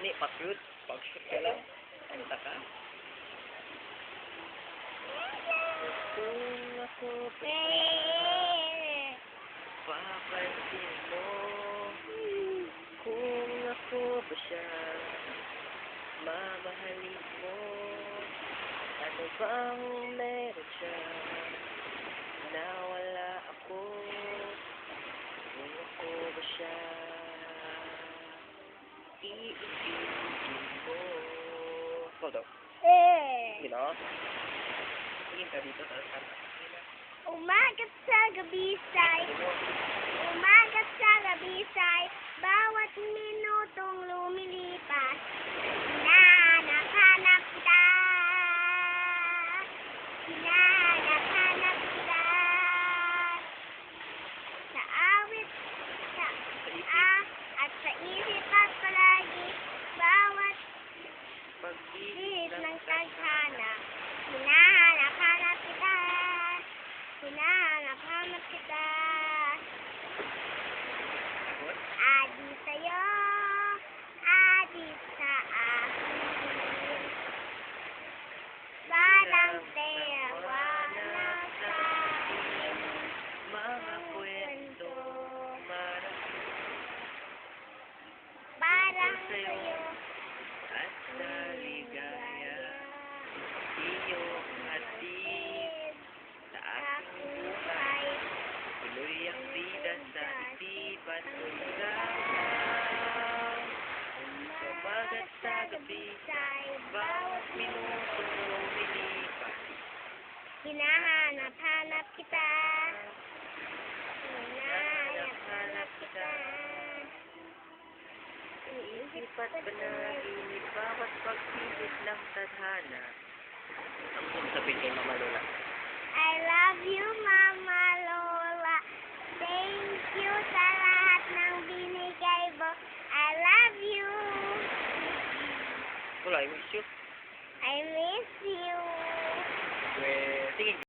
Ni, pag-shoot. Pag-shoot ka lang. Kanta ka. Kung ako papansin mo, kung ako ba siya, mamahalin mo, ano bang meron siya, na wala ako, kung ako ba siya, iibigin mo. Hold up. You know? Tingin ka dito, tapos kanta. Umagat sa gabi sa'y, umagat sa gabi sa'y, bawat minutong lumilipas, hinahanap-hanap kita, hinahanap-hanap kita, sa awit, at sa isip at palagi, bawat pag-isip ng tadhana, hinahanap-hanap kita. Hinahanap-hanap kita. Adi sa'yo, adi sa akin. Parang tewanak sa'kin. Mga kwento, Parang sa'yo, at sa ligaya, iyong hatid sa aking buhay. Tuloy ang bida sa isipan ko ikaw. Umagat sa gabi, bawat minutong lumilipas. hinahanap-hanap kita. Hinahanap-hanap kita. Iisip at panaginip, bawat pag-isip ng tadhana. Ang kung sabihin kay Mama Lola. I love you, Mama Lola. Thank you sa lahat ng binigay mo. I love you. Wala, I miss you. I miss you. Well, sige.